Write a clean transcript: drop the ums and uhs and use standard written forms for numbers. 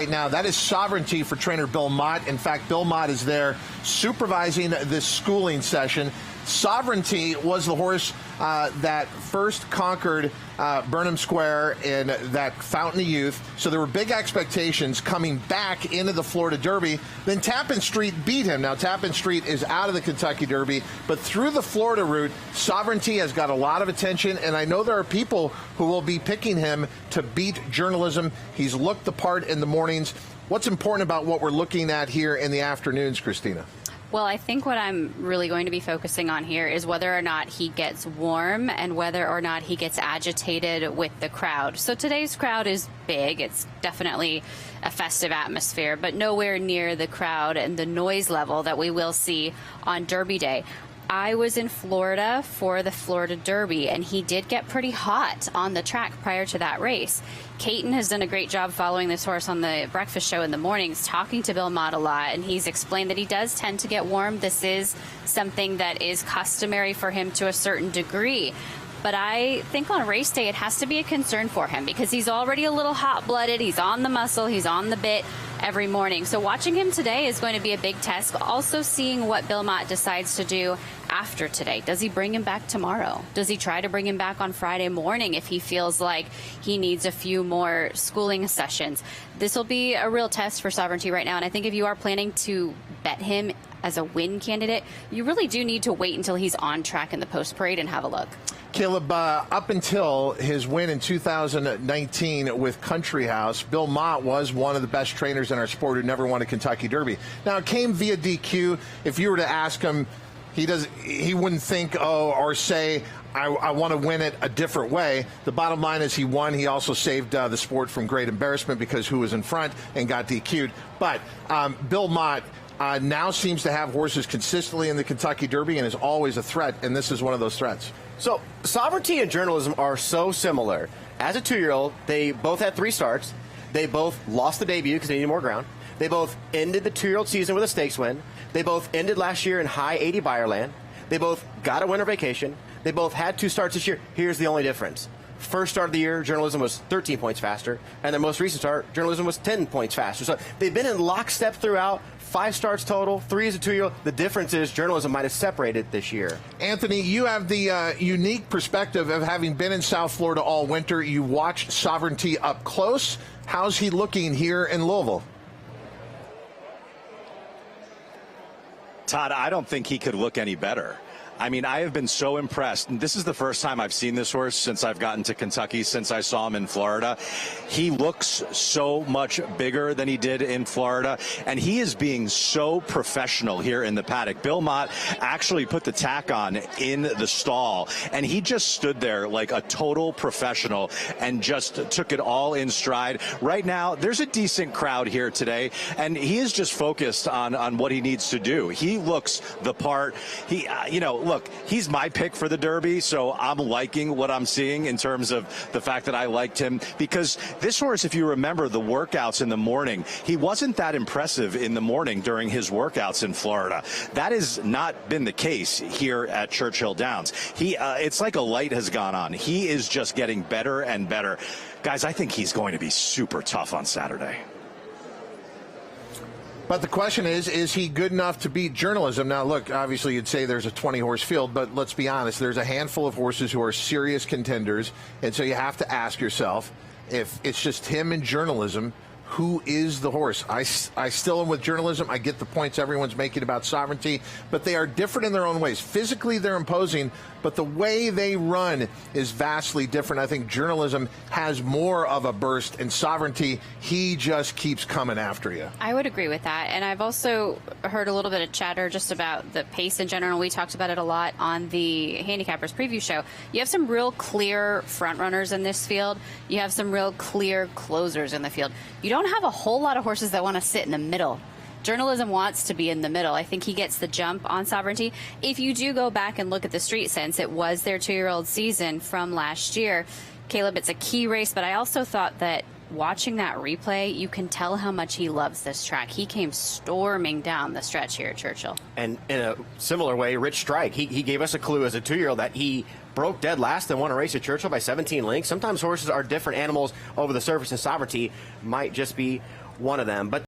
Right now, that is Sovereignty for trainer Bill Mott. In fact, Bill Mott is there supervising this schooling session. Sovereignty was the horse that first conquered Burnham Square in that Fountain of Youth. So there were big expectations coming back into the Florida Derby. Then Tappan Street beat him. Now, Tappan Street is out of the Kentucky Derby, but through the Florida route, Sovereignty has got a lot of attention, and I know there are people who will be picking him to beat Journalism. He's looked the part in the mornings. What's important about what we're looking at here in the afternoons, Christina? Well, I think what I'm really going to be focusing on here is whether or not he gets warm and whether or not he gets agitated with the crowd. So today's crowd is big. It's definitely a festive atmosphere, but nowhere near the crowd and the noise level that we will see on Derby Day. I was in Florida for the Florida Derby, and he did get pretty hot on the track prior to that race. Caton has done a great job following this horse on the breakfast show in the mornings, talking to Bill Mott a lot, and he's explained that he does tend to get warm. This is something that is customary for him to a certain degree. But I think on race day, it has to be a concern for him because he's already a little hot-blooded. He's on the muscle. He's on the bit every morning. So watching him today is going to be a big test. Also seeing what Bill Mott decides to do after today. Does he bring him back tomorrow? Does he try to bring him back on Friday morning if he feels like he needs a few more schooling sessions? This will be a real test for Sovereignty right now. And I think if you are planning to bet him as a win candidate, you really do need to wait until he's on track in the post parade and have a look. Caleb, up until his win in 2019 with Country House, Bill Mott was one of the best trainers in our sport who never won a Kentucky Derby. Now, it came via DQ. If you were to ask him, he wouldn't think, or say, I want to win it a different way. The bottom line is he won. He also saved the sport from great embarrassment because who was in front and got DQ'd. But Bill Mott now seems to have horses consistently in the Kentucky Derby and is always a threat, and this is one of those threats. So Sovereignty and Journalism are so similar. As a 2-year-old, they both had 3 starts. They both lost the debut because they needed more ground. They both ended the 2-year-old season with a stakes win. They both ended last year in high 80 buyer land. They both got a winter vacation. They both had 2 starts this year. Here's the only difference. First start of the year, Journalism was 13 points faster, and their most recent start, Journalism was 10 points faster. So they've been in lockstep throughout. 5 starts total, 3 as a 2-year-old. The difference is Journalism might have separated this year. Anthony, you have the unique perspective of having been in South Florida all winter. You watched Sovereignty up close. How's he looking here in Louisville? Todd, I don't think he could look any better. I mean, I have been so impressed. And this is the first time I've seen this horse since I've gotten to Kentucky, since I saw him in Florida. He looks so much bigger than he did in Florida, and he is being so professional here in the paddock. Bill Mott actually put the tack on in the stall, and he just stood there like a total professional and just took it all in stride. Right now, there's a decent crowd here today, and he is just focused on what he needs to do. He looks the part. He, look, he's my pick for the Derby, so I'm liking what I'm seeing in terms of the fact that I liked him, because this horse, if you remember the workouts in the morning, he wasn't that impressive in the morning during his workouts in Florida. That has not been the case here at Churchill Downs. It's like a light has gone on. He is just getting better and better. Guys, I think he's going to be super tough on Saturday. But the question is he good enough to beat Journalism? Now, look, obviously you'd say there's a 20-horse field, but let's be honest, there's a handful of horses who are serious contenders, and so you have to ask yourself, if it's just him and Journalism, who is the horse? I still am with Journalism. I get the points everyone's making about Sovereignty, but they are different in their own ways. Physically, they're imposing, but the way they run is vastly different. I think Journalism has more of a burst, and Sovereignty, he just keeps coming after you. I would agree with that, and I've also heard a little bit of chatter just about the pace in general. We talked about it a lot on the Handicappers preview show. You have some real clear front runners in this field. You have some real clear closers in the field. You don't have a whole lot of horses that want to sit in the middle. Journalism wants to be in the middle. I think he gets the jump on Sovereignty. If you do go back and look at the street sense, it was their 2-year-old season from last year. Caleb, it's a key race, but I also thought that watching that replay, you can tell how much he loves this track. He came storming down the stretch here at Churchill. And in a similar way, Rich Strike, he gave us a clue as a 2-year-old that he broke dead last and won a race at Churchill by 17 lengths. Sometimes horses are different animals over the surface, and Sovereignty might just be one of them. But